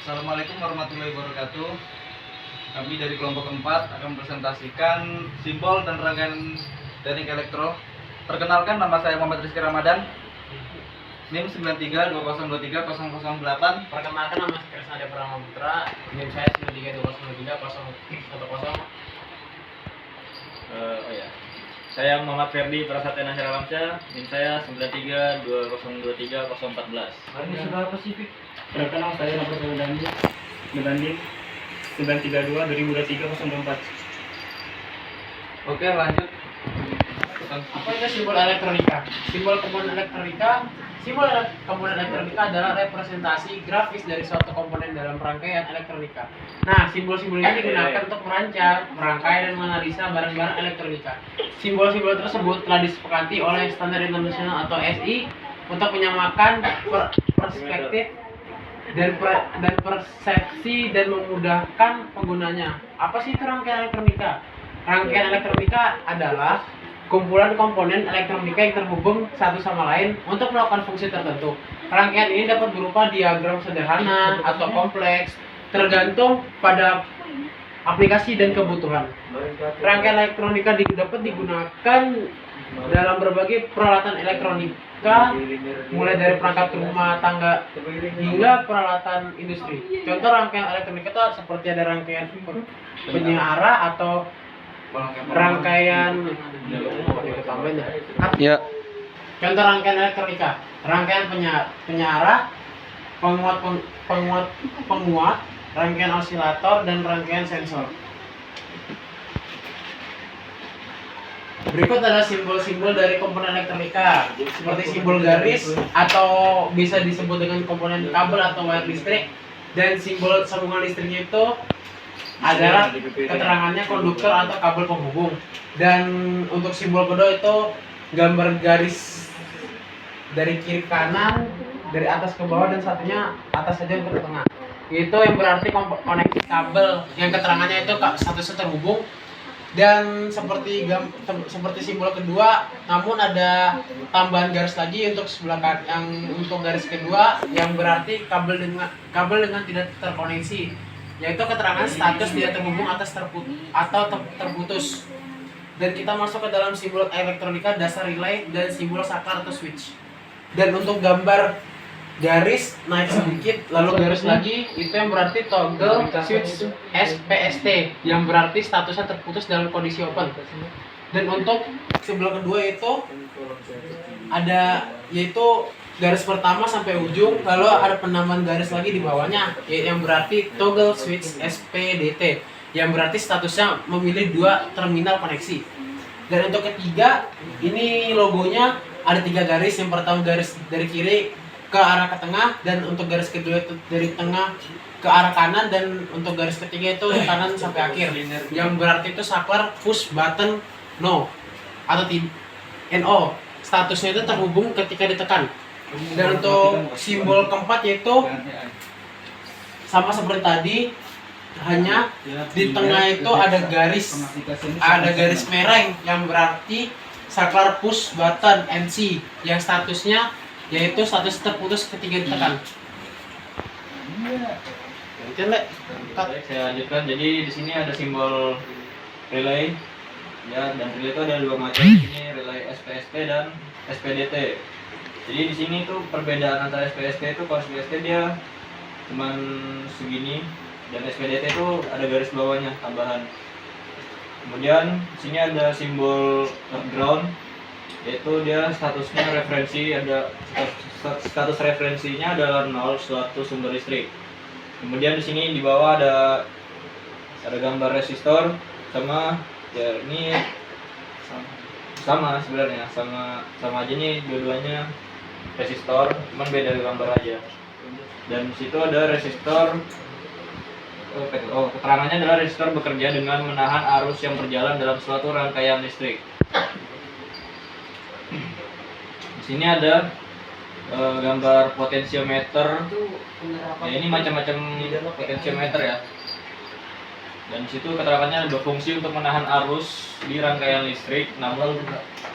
Assalamualaikum warahmatullahi wabarakatuh. Kami dari kelompok 4 akan presentasikan simbol dan rangkaian teknik elektro. Perkenalkan, nama saya Muhammad Rizky Ramadan, NIM 9320230008. Perkenalkan, nama saya Krisnada Pramaputra, NIM saya 9320230010. Saya Muhammad Ferdi Prasatyana Syaralamsyah, NIM saya 9320230014. Ini Saudara Pasifik. Perkenalkan, saya Nafas Medandi 932-2023-024. Oke, lanjut. Apa itu simbol elektronika? Simbol komponen elektronika adalah representasi grafis dari suatu komponen dalam rangkaian elektronika. Nah, simbol-simbol ini digunakan untuk merancang, merangkai, dan menganalisa barang-barang elektronika. Simbol-simbol tersebut telah disepakati oleh Standar Internasional atau SI untuk menyamakan perspektif dan persepsi dan memudahkan penggunanya. Apa sih itu rangkaian elektronika? Rangkaian elektronika adalah kumpulan komponen elektronika yang terhubung satu sama lain untuk melakukan fungsi tertentu. Rangkaian ini dapat berupa diagram sederhana atau kompleks, tergantung pada aplikasi dan kebutuhan. Rangkaian elektronika dapat digunakan dalam berbagai peralatan elektronika, mulai dari perangkat rumah tangga hingga peralatan industri. Contoh rangkaian elektronika itu seperti ada rangkaian penyiara atau rangkaian Ya. Contoh rangkaian elektronika, rangkaian penyiara, penguat, rangkaian osilator, dan rangkaian sensor. Berikut adalah simbol-simbol dari komponen elektronika, seperti simbol garis atau bisa disebut dengan komponen kabel atau wire listrik, dan simbol sambungan listriknya itu adalah keterangannya konduktor atau kabel penghubung. Dan untuk simbol kedua itu gambar garis dari kiri ke kanan, dari atas ke bawah, dan satunya atas saja untuk ke tengah. Itu yang berarti koneksi kabel yang keterangannya itu satu terhubung. Dan seperti simbol kedua, namun ada tambahan garis lagi untuk sebelah kanan, yang untuk garis kedua yang berarti kabel dengan tidak terkoneksi, yaitu keterangan status tidak terhubung atau terputus. Dan kita masuk ke dalam simbol elektronika, dasar relay, dan simbol saklar atau switch. Dan untuk gambar garis naik sedikit lalu garis lagi, itu yang berarti toggle switch SPST, yang berarti statusnya terputus dalam kondisi open. Dan untuk simbol kedua itu ada, yaitu garis pertama sampai ujung, lalu ada penambahan garis lagi di bawahnya, yang berarti toggle switch SPDT, yang berarti statusnya memilih dua terminal koneksi. Dan untuk ketiga, ini logonya ada 3 garis. Yang pertama garis dari kiri ke arah ke tengah, dan untuk garis kedua itu dari tengah ke arah kanan, dan untuk garis ketiga itu dari kanan sampai akhir, yang berarti itu saklar push button no atau NO, statusnya itu terhubung ketika ditekan. Dan untuk simbol keempat yaitu sama seperti tadi, hanya di tengah itu ada garis merah yang berarti saklar push button NC, yang statusnya yaitu status terputus ketika ditekan. Baik, saya lanjutkan. Jadi di sini ada simbol relay, ya, dan relay itu ada 2 macam. Ini relay SPST dan SPDT. Jadi di sini tuh perbedaan antara SPST itu, kalau SPST dia cuman segini, dan SPDT itu ada garis bawahnya tambahan. Kemudian di sini ada simbol ground, yaitu dia statusnya referensi, ada status referensinya adalah 0 suatu sumber listrik. Kemudian di sini di bawah ada gambar resistor, sama ya ini sama sebenarnya sama aja nih, dua-duanya resistor, cuman beda gambar aja. Dan di situ ada resistor. Keterangannya adalah resistor bekerja dengan menahan arus yang berjalan dalam suatu rangkaian listrik. Di sini ada gambar potensiometer. Ya, ini macam-macam potensiometer ya. Dan di situ keterangannya ada fungsi untuk menahan arus di rangkaian listrik, namun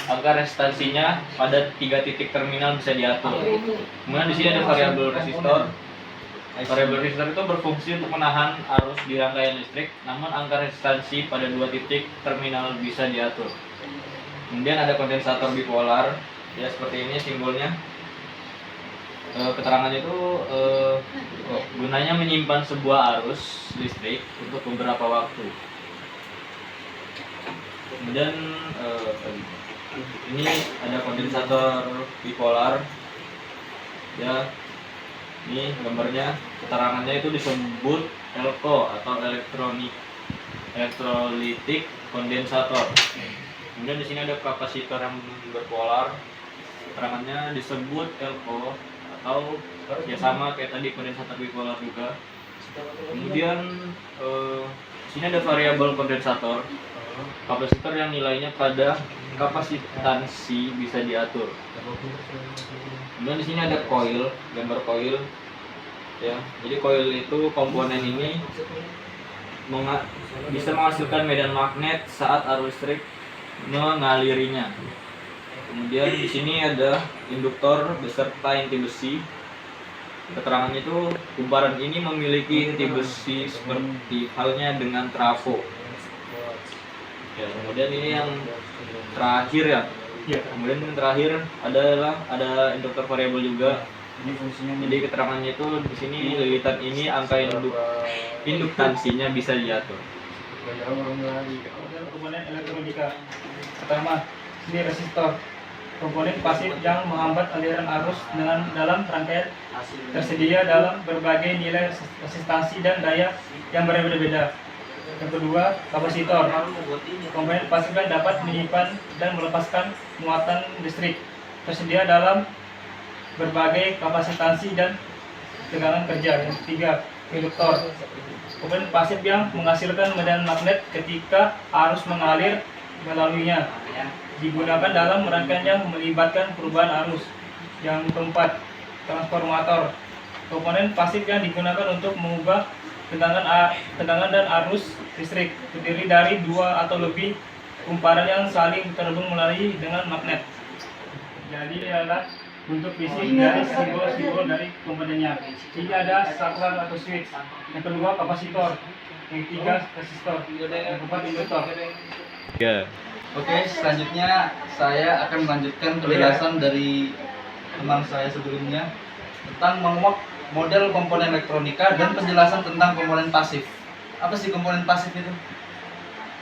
agar resistansinya pada 3 titik terminal bisa diatur. Kemudian di sini ada variabel resistor. Variabel resistor itu berfungsi untuk menahan arus di rangkaian listrik, namun angka resistansi pada dua titik terminal bisa diatur. Kemudian ada kondensator bipolar, ya seperti ini simbolnya. Keterangannya itu gunanya menyimpan sebuah arus listrik untuk beberapa waktu. Kemudian ini ada kondensator bipolar, ya. Ini gambarnya, keterangannya itu disebut ELCO atau elektrolitik kondensator. Kemudian di sini ada kapasitor yang berpolar, keterangannya disebut ELCO atau ya sama kayak tadi kondensator bipolar juga. Kemudian di sini ada variabel kondensator, kapasitor yang nilainya pada kapasitansi bisa diatur. Kemudian di sini ada coil, gambar coil, ya. Jadi coil itu komponen ini bisa menghasilkan medan magnet saat arus listrik mengalirinya. Kemudian di sini ada induktor beserta inti besi. Keterangannya itu kumparan ini memiliki inti besi seperti halnya dengan trafo. Ya, kemudian ini yang terakhir ya. Kemudian yang terakhir adalah ada induktor variabel juga. Jadi keterangannya itu di sini lilitan ini angka induktansinya bisa diatur. Komponen elektronika. Pertama, ini resistor. Komponen pasif yang menghambat aliran arus dalam rangkaian tersedia dalam berbagai nilai resistansi dan daya yang berbeda-beda. Yang kedua, kapasitor. Komponen pasif yang dapat menyimpan dan melepaskan muatan listrik tersedia dalam berbagai kapasitansi dan tegangan kerja. Yang ketiga, induktor. Komponen pasif yang menghasilkan medan magnet ketika arus mengalir melaluinya, digunakan dalam rangkaian yang melibatkan perubahan arus. Yang keempat, transformator. Komponen pasif yang digunakan untuk mengubah tegangan dan arus listrik, terdiri dari dua atau lebih kumparan yang saling terhubung melalui dengan magnet. Jadi adalah bentuk fisik dari simbol-simbol dari komponennya. Ini ada saklar atau switch. Yang kedua kapasitor. Yang ketiga resistor. Yang keempat induktor. Ya. Oke, selanjutnya saya akan melanjutkan penjelasan dari teman saya sebelumnya tentang menguak model komponen elektronika dan penjelasan tentang komponen pasif. Apa sih komponen pasif itu?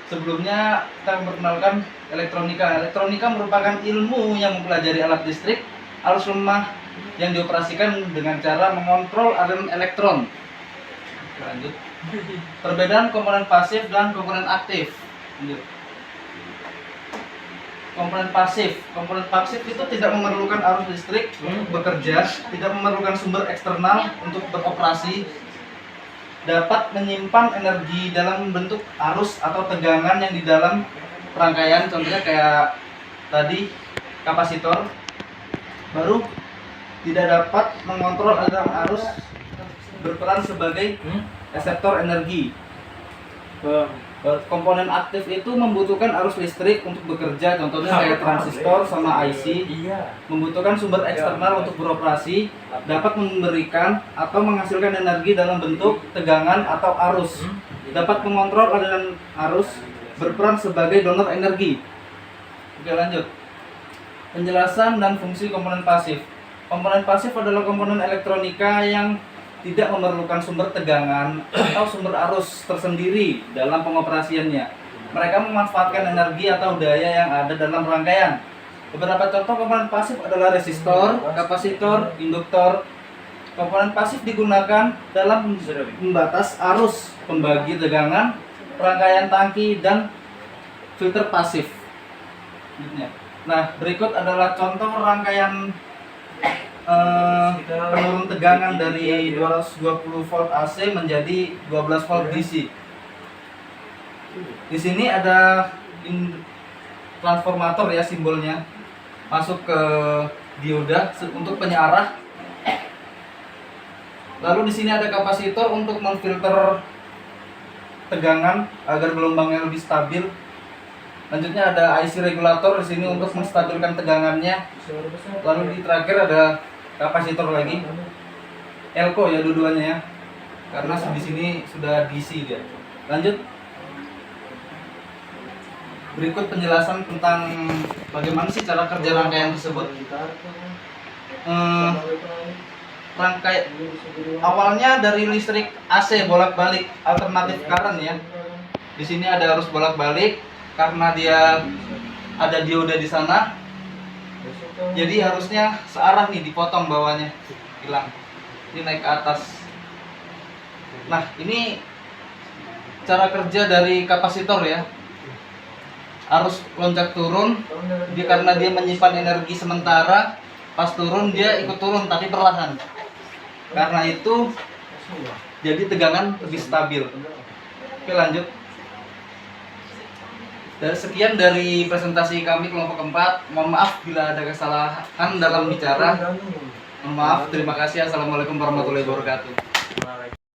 Sebelumnya kita memperkenalkan elektronika. Elektronika merupakan ilmu yang mempelajari alat listrik, arus lemah yang dioperasikan dengan cara mengontrol aliran elektron. Lanjut. Perbedaan komponen pasif dan komponen aktif. Lanjut. Komponen pasif itu tidak memerlukan arus listrik untuk bekerja, tidak memerlukan sumber eksternal untuk beroperasi, dapat menyimpan energi dalam bentuk arus atau tegangan yang di dalam rangkaian, contohnya kayak tadi kapasitor. Baru tidak dapat mengontrol aliran arus, berperan sebagai reseptor energi. Komponen aktif itu membutuhkan arus listrik untuk bekerja, contohnya kayak transistor sama IC, membutuhkan sumber eksternal untuk beroperasi, dapat memberikan atau menghasilkan energi dalam bentuk tegangan atau arus, dapat mengontrol aliran arus, berperan sebagai donor energi. Oke, lanjut. Penjelasan dan fungsi komponen pasif. Komponen pasif adalah komponen elektronika yang tidak memerlukan sumber tegangan atau sumber arus tersendiri dalam pengoperasiannya. Mereka memanfaatkan energi atau daya yang ada dalam rangkaian. Beberapa contoh komponen pasif adalah resistor, kapasitor, induktor. Komponen pasif digunakan dalam membatas arus, pembagi tegangan, rangkaian tangki, dan filter pasif. Nah, berikut adalah contoh rangkaian penurun tegangan dari 220 volt AC menjadi 12 volt DC. Di sini ada transformator ya simbolnya, masuk ke dioda untuk penyearah. Lalu di sini ada kapasitor untuk memfilter tegangan agar gelombangnya lebih stabil. Lanjutnya ada IC regulator di sini untuk menstabilkan tegangannya. Lalu di terakhir ada kapasitor lagi. elko ya dua-duanya ya. Karena di sini sudah DC dia. Lanjut. Berikut penjelasan tentang bagaimana sih cara kerja rangkaian tersebut. Rangkai awalnya dari listrik AC bolak-balik alternatif current ya. Di sini ada arus bolak-balik karena dia ada dioda di sana. Jadi harusnya searah nih, dipotong bawahnya, hilang. Ini naik ke atas. Nah, ini cara kerja dari kapasitor ya. Arus loncat turun, dia karena dia menyimpan energi sementara, pas turun dia ikut turun tapi perlahan. Karena itu jadi tegangan lebih stabil. Oke, lanjut. Dan sekian dari presentasi kami kelompok 4. Mohon maaf bila ada kesalahan dalam bicara. Mohon maaf, terima kasih. Assalamualaikum warahmatullahi wabarakatuh.